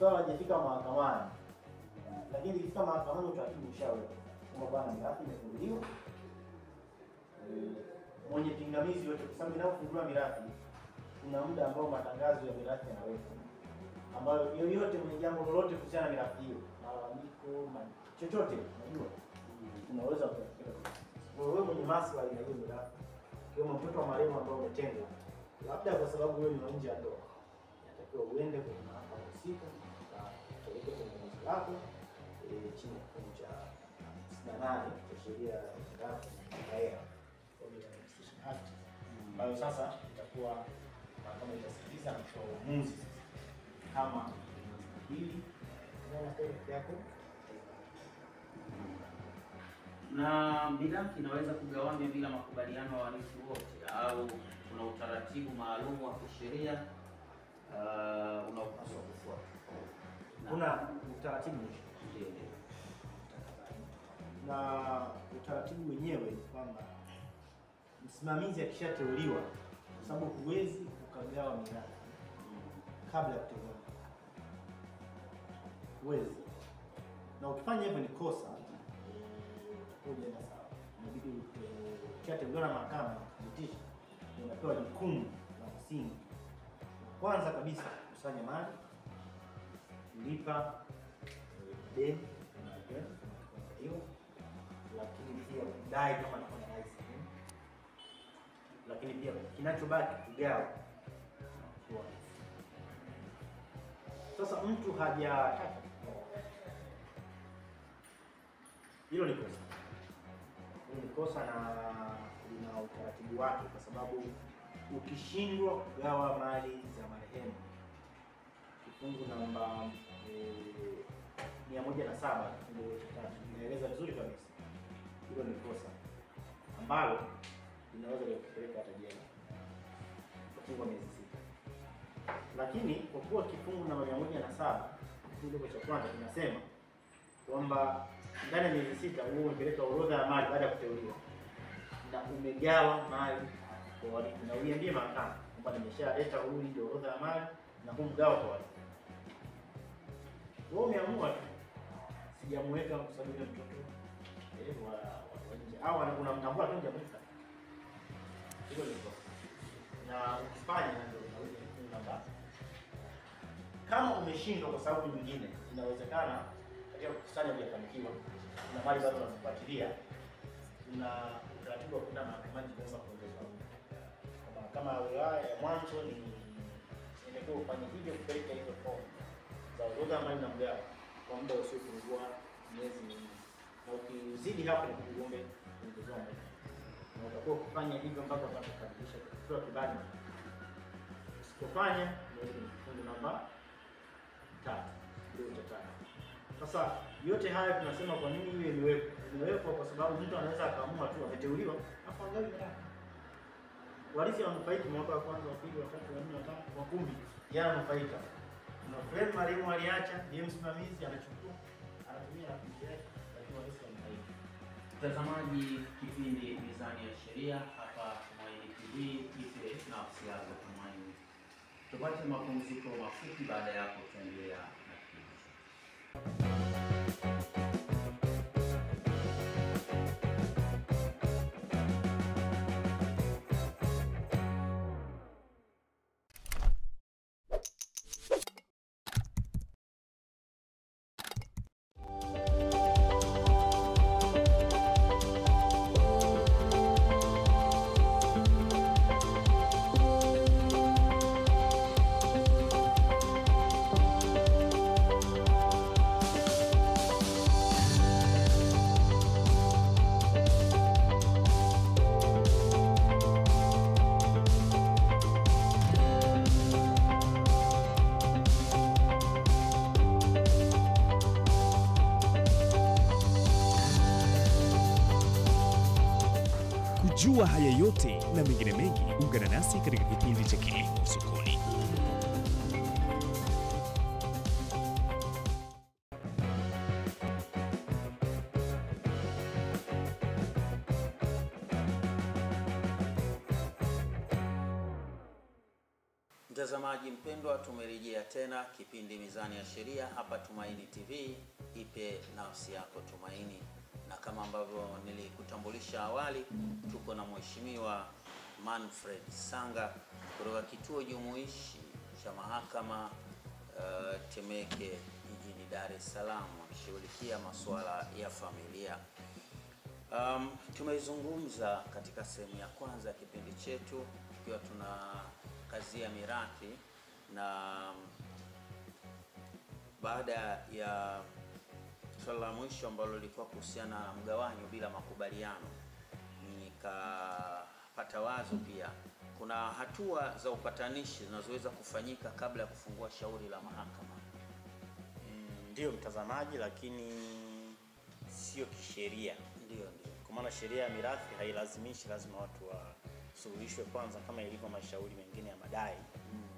swala hajafika mahakamani, lakini ikifika mahakamani utaratibu ushawekwa kama bwana mirathi imefunguliwa, mwenye pingamizi yote, kwa sababu inapofunguliwa mirathi kuna muda ambao matangazo ya mirathi yanawekwa, ambayo yoyote mwenye jambo lolote kuhusiana na mirathi hiyo, malalamiko chochote, unajua unaweza kupeleka. Kwa hiyo wewe mwenye maslahi na hiyo mirathi, kama mtoto wa marehemu ambao umetengwa, labda kwa sababu wewe ni nje ya ndoa, inatakiwa uende kwenye mahakama husika na upeleke kwenye mauzo lako chini ya kifungu cha 68 cha sheria ya mirathi na hela Act, ambayo sasa itakuwa mahakama itasikiliza na kutoa uamuzi kama hili yako. Na mirathi inaweza kugawanywa bila makubaliano ya warithi wote, au kuna utaratibu maalum wa kisheria unaopaswa kufuata? Kuna utaratibu na utaratibu wenyewe kwamba msimamizi akishateuliwa, kwa sababu huwezi ukagawa mirathi kabla ya kuteuliwa, huwezi, na ukifanya hivyo ni kosa. Hoja na sawa, inabidi ukishateuliwa na mahakama kuthibitisha, unapewa jukumu la msingi. Kwanza kabisa kusanya mali, kulipa deni hiyo, lakini pia kudai kama anafanya kazi, lakini pia kinachobaki kugawa. Sasa mtu hajataka, hilo ni kosa. Hilo ni kosa na lina utaratibu wake, kwa sababu ukishindwa kugawa mali za marehemu, kifungu namba 107 kifungu cha 3 inaeleza vizuri kabisa hilo ni kosa ambalo linaweza kupeleka hata jela kwa miezi 6. Lakini kwa kuwa kifungu namba 107 kifungu cha kwanza kinasema kwamba ndani ya miezi 6 wewe umepeleka orodha ya mali baada ya kuteuliwa na umegawa mali kwa warithi, na uiambie mahakama kwamba nimeshaleta hii orodha ya mali na kumgawa kwa warithi. Wewe umeamua tu sijamweka kwa sababu ya mtoto wa nje au unamtambua tu nje mweka. Hilo ni kosa. Na ukifanya ndio unaweza kunamba. Kama umeshindwa kwa sababu nyingine, inawezekana katika kukusanya hujafanikiwa, kuna mali bado unafuatilia, kuna utaratibu wa kwenda mahakamani kuomba kuongezwa muda. Kama wilaya ya mwanzo ni inatakiwa ufanye hivyo, kupeleka hizo fomu za orodha mali na mgao kwa muda usiopungua miezi minne. Na ukizidi hapo ni kuombe kuongezwa muda. Na utakuwa kufanya hivyo mpaka utakapokamilisha kutoa kibali. Usipofanya ndio kifungu namba 3 ndio utataka. Sasa yote haya tunasema kwa nini hiyo imewekwa? Imewekwa kwa sababu mtu anaweza akaamua tu ameteuliwa afu angalau mirathi. Warithi wanufaika mwaka wa kwanza, wa pili, wa tatu, wa nne, wa tano, wa 10 yananufaika. Na frame marehemu aliacha, ndiye msimamizi anachukua, anatumia rafiki yake, lakini warithi wanufaika. Mtazamaji, kipindi Mizani ya Sheria hapa Tumaini TV, ipe nafsi yako Tumaini. Tupate mapumziko mafupi, baada ya hapo tutaendelea na kipindi. Jua haya yote na mengine mengi, ungana nasi katika kipindi cha Kilimo Sokoni. Mtazamaji mpendwa, tumerejea tena kipindi Mizani ya Sheria hapa Tumaini TV, ipe nafsi yako tumaini. Na kama ambavyo nilikutambulisha awali, tuko na Mheshimiwa Manfred Sanga kutoka kituo jumuishi cha mahakama Temeke jijini Dar es Salaam, akishughulikia masuala ya familia. Tumezungumza katika sehemu ya kwanza ya kipindi chetu tukiwa tuna kazi ya mirathi, na baada ya swala la mwisho ambalo lilikuwa kuhusiana na mgawanyo bila makubaliano, nikapata wazo pia kuna hatua za upatanishi zinazoweza kufanyika kabla ya kufungua shauri la mahakama. Ndio mtazamaji, lakini sio kisheria. Ndio. Kwa maana sheria ya mirathi hailazimishi lazima watu wasuluhishwe kwanza kama ilivyo mashauri mengine ya madai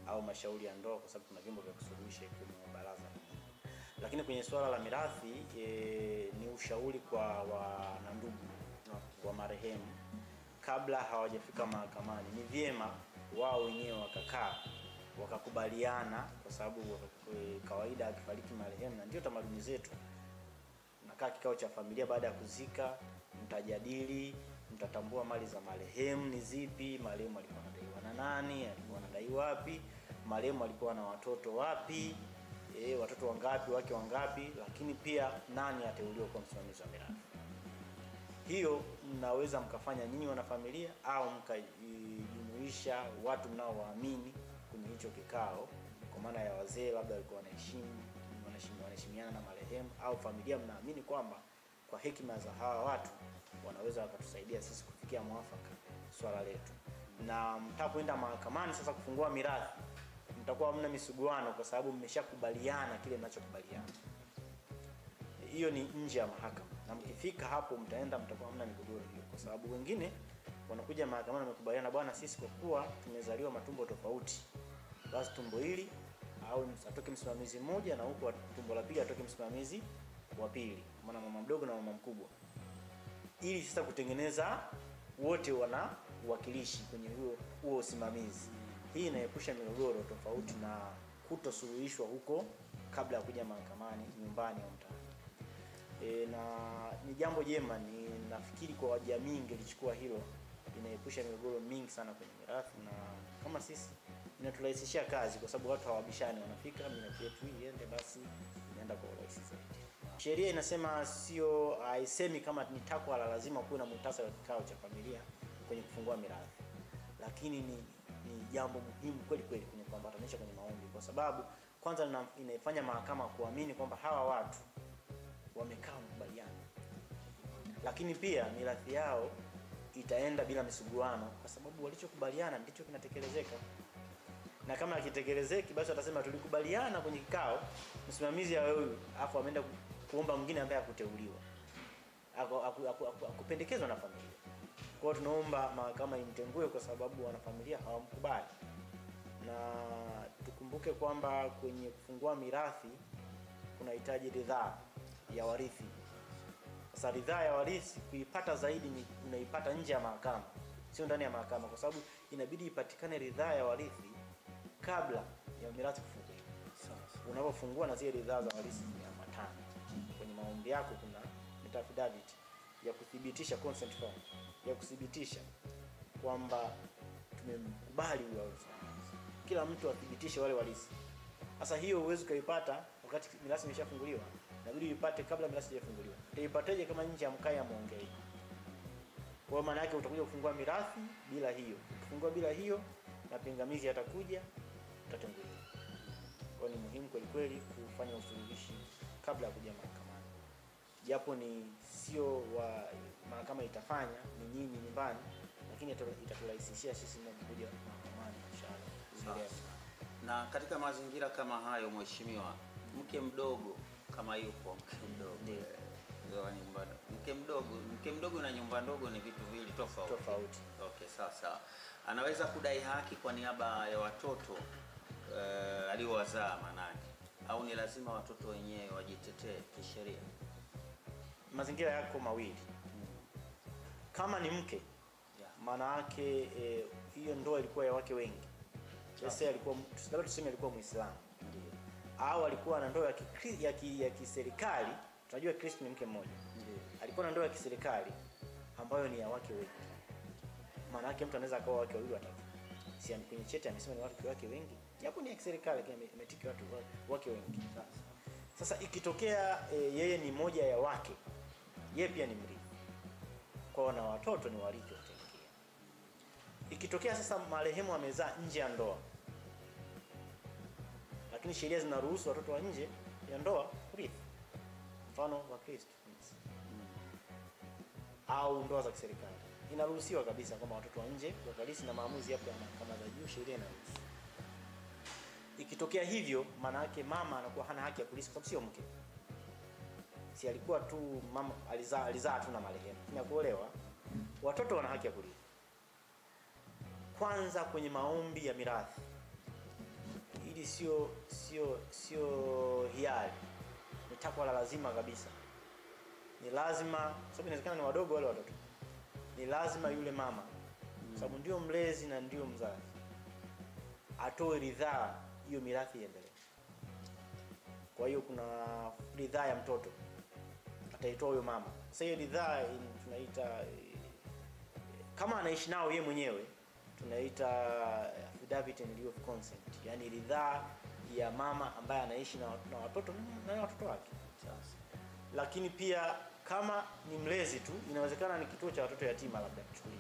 au mashauri ya ndoa, kwa sababu kuna vyombo vya kusuluhisha kama baraza. Lakini kwenye swala la mirathi ni ushauri kwa wanandugu wa marehemu kabla hawajafika mahakamani. Ni vyema wao wenyewe wakakaa wakakubaliana, kwa sababu kawaida akifariki marehemu, na ndio tamaduni zetu, nakaa kikao cha familia baada ya kuzika, mtajadili, mtatambua mali za marehemu ni zipi, marehemu alikuwa anadaiwa na nani, alikuwa anadai wapi, marehemu alikuwa na watoto wapi, watoto wangapi, wake wangapi, lakini pia nani ateuliwa kwa msimamizi wa mirathi. Hiyo mnaweza mkafanya nyinyi wana familia au mkajumuisha watu mnaowaamini kwenye hicho kikao, kwa maana ya wazee labda walikuwa wanaheshimiana na marehemu, au familia mnaamini kwamba kwa hekima za hawa watu wanaweza wakatusaidia sisi kufikia mwafaka swala letu. Na mtapoenda mahakamani sasa kufungua mirathi, mtakuwa hamna misuguano kwa sababu mmeshakubaliana kile mnachokubaliana. Hiyo ni nje ya mahakama, na mkifika hapo mtakuwa hamna migogoro hiyo, kwa sababu wengine wanakuja mahakamani wamekubaliana, bwana, sisi kwa kuwa tumezaliwa matumbo tofauti, basi tumbo hili au atoke msimamizi mmoja na huko tumbo la pili atoke msimamizi wa pili, maana mama mdogo na mama mkubwa, ili sasa kutengeneza wote wana uwakilishi kwenye huo usimamizi. Hii inaepusha migogoro tofauti na kutosuluhishwa huko kabla ya kuja mahakamani nyumbani au mtaani. Na ni jambo jema, ni nafikiri kwa jamii ingelichukua hilo, inaepusha migogoro mingi sana kwenye mirathi, na kama sisi inaturahisishia kazi, kwa sababu watu hawabishani, wanafika mirathi yetu iende, basi inaenda kwa urahisi zaidi. Sheria inasema haisemi kama ni takwa la lazima kuwe na muhtasari wa kikao cha familia kwenye kufungua mirathi, lakini ni jambo muhimu kweli kweli kwenye kuambatanisha kwenye maombi, kwa sababu kwanza inaifanya mahakama kuamini kwamba hawa watu wamekaa mkubaliana, lakini pia mirathi yao itaenda bila misuguano, kwa sababu walichokubaliana ndicho kinatekelezeka. Na kama hakitekelezeki, basi watasema tulikubaliana kwenye kikao, msimamizi ya wewe afu ameenda kuomba mwingine ambaye hakuteuliwa, akupendekezwa na familia. Kwa hiyo tunaomba mahakama imtengue, kwa sababu wanafamilia hawamkubali. Na tukumbuke kwamba kwenye kufungua mirathi kunahitaji ridhaa ya warithi. Sasa ridhaa ya warithi kuipata zaidi ni unaipata nje ya mahakama, sio ndani ya mahakama, kwa sababu inabidi ipatikane ridhaa ya warithi kabla ya mirathi kufunguliwa. Sasa unapofungua na zile ridhaa za warithi zimeambatana, kwenye maombi yako kuna affidavit ya kuthibitisha, consent form ya kuthibitisha kwamba tumemkubali huyo. Kila mtu athibitishe wale warithi. Sasa hiyo huwezi kuipata wakati mirathi imeshafunguliwa, inabidi uipate kabla mirathi haijafunguliwa. Utaipateje kama nje ya mkai ya muongei? Kwa maana yake utakuja kufungua mirathi bila hiyo. Ukifungua bila hiyo, na pingamizi yatakuja, utatenguliwa. Kwa ni muhimu kweli kweli kufanya usuluhishi kabla ya kuja mahakamani. Japo ni sio wa mahakama itafanya, ni nyinyi nyumbani, lakini itaturahisishia sisi kuja mahakamani inshallah. Na katika mazingira kama hayo, mheshimiwa, mke mdogo kama yupo, mke mdogo na nyumba ndogo ni vitu viwili tofauti. Okay, sawa. Anaweza kudai haki kwa niaba ya watoto aliowazaa manake, au ni lazima watoto wenyewe wajitetee kisheria? Mazingira yako mawili. Kama ni mke, maana yake hiyo ndoa ilikuwa ya wake wengi. Sasa alikuwa tuseme alikuwa Muislamu. Ndio. Au alikuwa na ndoa ya kiserikali. Tunajua Kristo ni mke mmoja. Ndio. Alikuwa na ndoa ya kiserikali ambayo ni ya wake wengi. Maana yake mtu anaweza akaoa wake wawili watatu. Si kwenye cheti amesema ni wake wengi. Japo ni ya kiserikali lakini imetiki wake wengi. Sasa ikitokea yeye ni moja ya wake, yeye pia ni mrithi. Kwa na watoto ni warithi wataingia. Ikitokea sasa marehemu amezaa nje ya ndoa, lakini sheria zinaruhusu watoto wa nje ya ndoa kurithi. Mfano wa Kristo. Au ndoa za kiserikali. Inaruhusiwa kabisa kama watoto wa nje wakarithi, na maamuzi hapo ya mahakama za juu sheria inaruhusu. Ikitokea hivyo maana yake mama anakuwa hana haki ya kurithi kwa sababu sio mke. Si alikuwa tu mama alizaa tu na marehemu. Kina kuolewa, watoto wana haki ya kurithi. Kwanza kwenye maombi ya mirathi. Ili sio hiari. Ni takwa la lazima kabisa. Ni lazima, sababu inawezekana ni wadogo wale watoto. Ni lazima yule mama, sababu ndio mlezi na ndio mzazi, atoe ridhaa hiyo mirathi iendelee. Kwa hiyo kuna ridhaa ya mtoto ataitoa huyo mama. Sasa hiyo ridhaa tunaita kama anaishi nao yeye mwenyewe tunaita affidavit and leave of consent, yani ridhaa ya mama ambaye anaishi na watoto na watoto wake. Sasa lakini pia kama ni mlezi tu, inawezekana ni kituo cha watoto yatima labda kuchukulia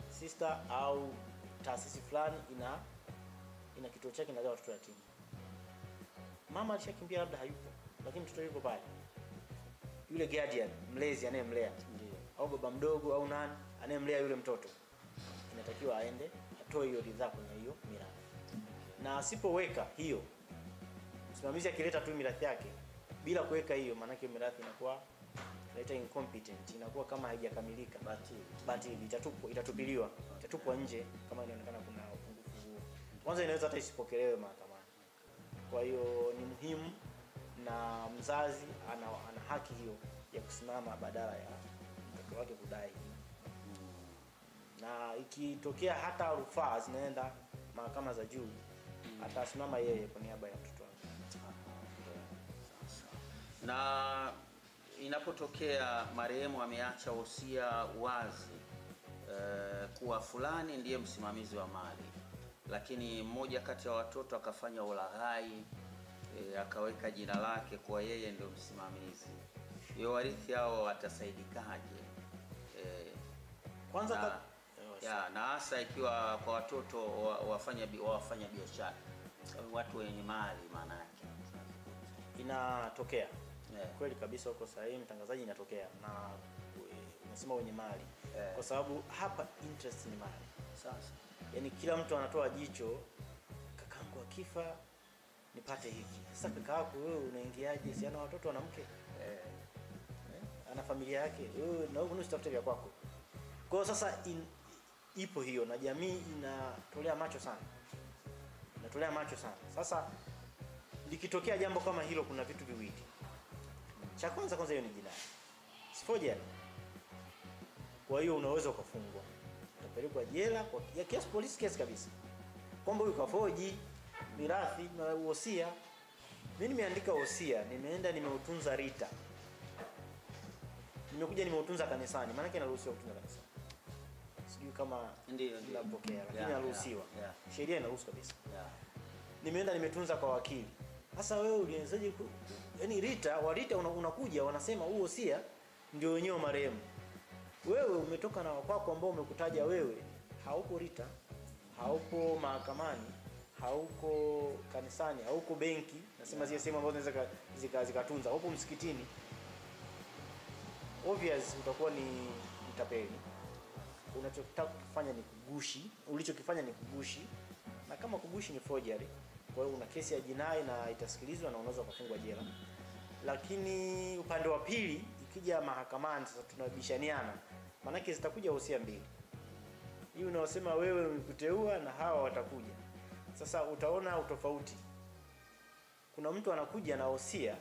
sister au taasisi fulani ina kituo chake na watoto yatima. Mama alishakimbia labda hayupo, lakini mtoto yuko pale. Yule guardian, mlezi anayemlea, ndio au baba mdogo au nani anayemlea yule mtoto, inatakiwa aende atoe hiyo ridhaa kwenye hiyo mirathi. Na asipoweka hiyo, msimamizi akileta tu mirathi yake bila kuweka hiyo, maana yake mirathi inakuwa inaita incompetent, inakuwa kama haijakamilika, batili, itatupiliwa, itatupwa nje kama inaonekana kuna upungufu huo. Kwanza inaweza hata isipokelewe mahakamani. Kwa hiyo ni muhimu, na mzazi ana haki hiyo ya kusimama badala ya mtoto wake kudai. Na ikitokea hata rufaa zinaenda mahakama za juu, atasimama yeye kwa niaba ya mtoto wake. Na inapotokea marehemu ameacha wosia wazi kuwa fulani ndiye msimamizi wa mali, lakini mmoja kati ya watoto akafanya ulaghai, akaweka jina lake kuwa yeye ndio msimamizi, hiyo warithi hao watasaidikaje? Kwanza na hasa ikiwa kwa watoto wafanya biashara, watu wenye mali, maana yake inatokea. Kweli kabisa, uko sahihi mtangazaji, inatokea na unasema wenye mali. Kwa sababu hapa interest ni mali. Sasa yani kila mtu anatoa jicho, kakangu akifa nipate hiki. Sasa kaka yako wewe unaingiaje? Si ana watoto na mke, ana familia yake, wewe na wewe unastafute vya kwako. Kwa sasa ipo hiyo, na jamii inatolea macho sana. Sasa likitokea jambo kama hilo, kuna vitu viwili. Cha kwanza hiyo ni jinai, forgery. Kwa hiyo unaweza ukafungwa, utapelekwa jela ya kesi, police case kabisa, kwamba huyu kafoji mirathi na wosia. Mimi nimeandika wosia, nimeenda nimeutunza Rita, nimekuja nimeutunza kanisani, maana yake inaruhusiwa kutunza kanisani. Sijui kama ndio ninapokea, lakini inaruhusiwa. Sheria inaruhusu kabisa. Nimeenda nimetunza kwa wakili. Sasa wewe ulianzaje? Yaani Rita unakuja wanasema huo wosia ndio wenyewe marehemu. Wewe umetoka na wakwako ambao umekutaja wewe, hauko Rita, hauko mahakamani, hauko kanisani, hauko benki, nasema zile sehemu ambazo zinaweza zikatunza, hauko msikitini. Obvious utakuwa ni mtapeli. Unachotaka kufanya ni kugushi, ulichokifanya ni kugushi, na kama kugushi ni forgery, kwa hiyo una kesi ya jinai na itasikilizwa na unaweza kufungwa jela. Lakini upande wa pili ikija mahakamani, sasa tunabishaniana, maana yake zitakuja wosia mbili. Hii unaosema wewe umekuteua na hawa watakuja. Sasa utaona utofauti. Kuna mtu anakuja na wosia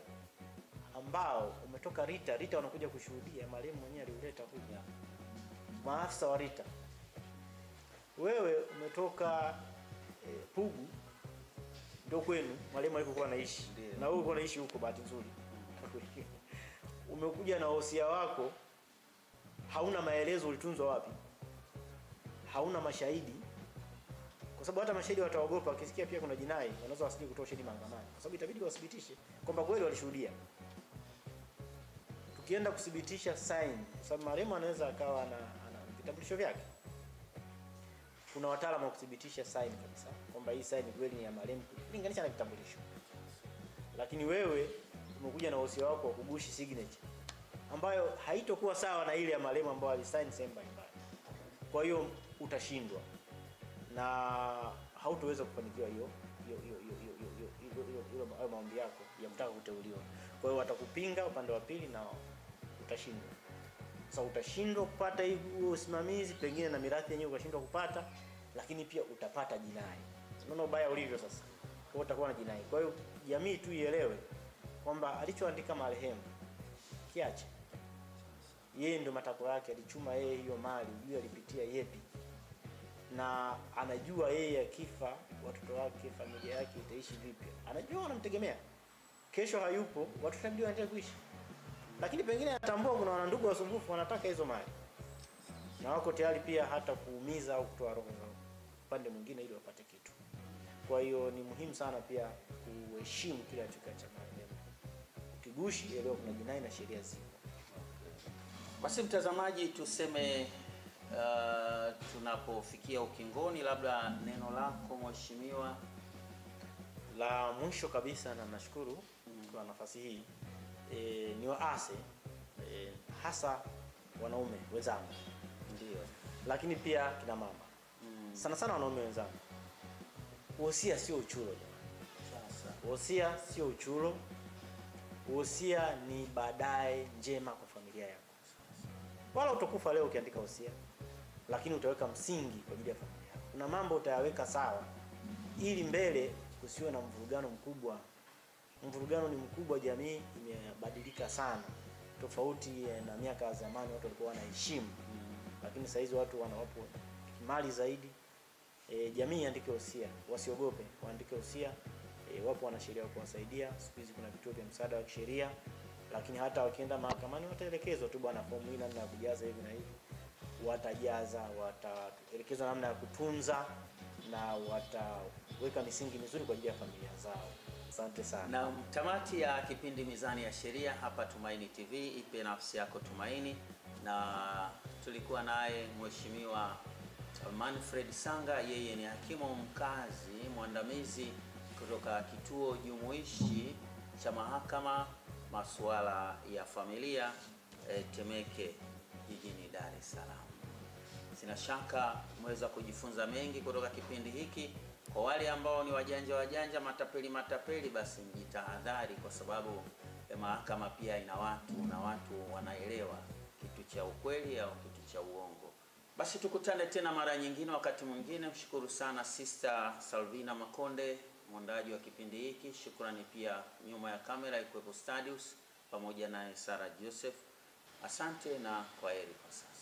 ambao umetoka Rita wanakuja kushuhudia, marehemu mwenyewe aliuleta kuja. Maafisa wa Rita wewe umetoka Pugu ndio kwenu marehemu alikuwa anaishi, na wewe uko unaishi huko, bahati nzuri umekuja na hosia wako, hauna maelezo ulitunzwa wapi, hauna mashahidi, kwa sababu hata mashahidi wataogopa wakisikia pia kuna jinai, wanaweza wasije kutoa shahidi mahakamani, kwa sababu itabidi wathibitishe kwamba kweli walishuhudia. Tukienda kuthibitisha sign, kwa sababu marehemu anaweza akawa ana vitambulisho vyake, kuna wataalamu wa kuthibitisha sign kabisa kwamba hii sign kweli ni ya marehemu kulinganisha na vitambulisho. Lakini wewe umekuja na hosia wako wa kugushi signature ambayo haitokuwa sawa na ile ya marehemu ambayo alisign sehemu mbalimbali. Kwa hiyo utashindwa na hautoweza kufanikiwa hiyo maombi yako ya kutaka kuteuliwa. Kwa hiyo watakupinga upande wa pili na utashindwa. Sasa utashindwa kupata hiyo usimamizi, pengine na mirathi yenyewe ukashindwa kupata, lakini pia utapata jinai. Unaona ubaya ulivyo sasa. Kwa hiyo utakuwa na jinai. Kwa hiyo jamii tu ielewe kwamba alichoandika marehemu kiache. Yeye ndio matakwa yake, alichuma yeye hiyo mali, yeye alipitia yepi. Na anajua yeye akifa watoto wake, familia yake itaishi vipi. Anajua wanamtegemea. Kesho hayupo, watoto ndio wanaendelea kuishi. Lakini pengine anatambua kuna wanandugu wasumbufu wanataka hizo mali. Na wako tayari pia hata kuumiza au kutoa roho zao pande mwingine ili wapate kitu. Kwa hiyo ni muhimu sana pia kuheshimu kile alichokiacha marehemu. Ukigushi elewa kuna jinai na sheria zipo. Basi mtazamaji, tuseme tunapofikia ukingoni, labda neno lako mheshimiwa la mwisho kabisa. Na nashukuru kwa nafasi hii. Ni waase hasa wanaume wenzangu, ndio, lakini pia kina mama. Sana sana wanaume wenzangu. Wosia sio uchulo jamani. Sasa wosia sio uchulo. Wosia ni baadaye njema kwa familia yako. Wala utakufa leo ukiandika wosia, lakini utaweka msingi kwa ajili ya familia yako. Kuna mambo utayaweka sawa ili mbele kusiwe na mvurugano mkubwa. Mvurugano ni mkubwa, jamii imebadilika sana. Tofauti na miaka ya zamani watu walikuwa wanaheshimu. Lakini sasa hizi watu wanawapo mali zaidi. Jamii iandike wosia, wasiogope, waandike wosia. Wapo wanasheria wa kuwasaidia. Siku hizi kuna vituo vya msaada wa kisheria. Lakini hata wakienda mahakamani wataelekezwa tu, bwana, fomu hii namna ya kujaza hivi na hivi. Watajaza, wataelekezwa namna ya kutunza na wataweka misingi mizuri kwa ajili ya familia zao. Asante sana. Na tamati ya kipindi Mizani ya Sheria hapa Tumaini TV, ipe nafsi yako tumaini, na tulikuwa naye Mheshimiwa Manfred Sanga. Yeye ni hakimu mkazi mwandamizi kutoka kituo jumuishi cha mahakama masuala ya familia Temeke jijini Dar es Salaam. Sina shaka mweza kujifunza mengi kutoka kipindi hiki. Kwa wale ambao ni wajanja matapeli, basi mjitahadhari, kwa sababu mahakama pia ina watu na watu wanaelewa kitu cha ukweli au kitu cha uongo. Basi tukutane tena mara nyingine, wakati mwingine. Mshukuru sana Sister Salvina Makonde, mwandaji wa kipindi hiki. Shukrani pia nyuma ya kamera ikuwepo Stadius pamoja na Sarah Joseph. Asante na kwaheri kwa sasa.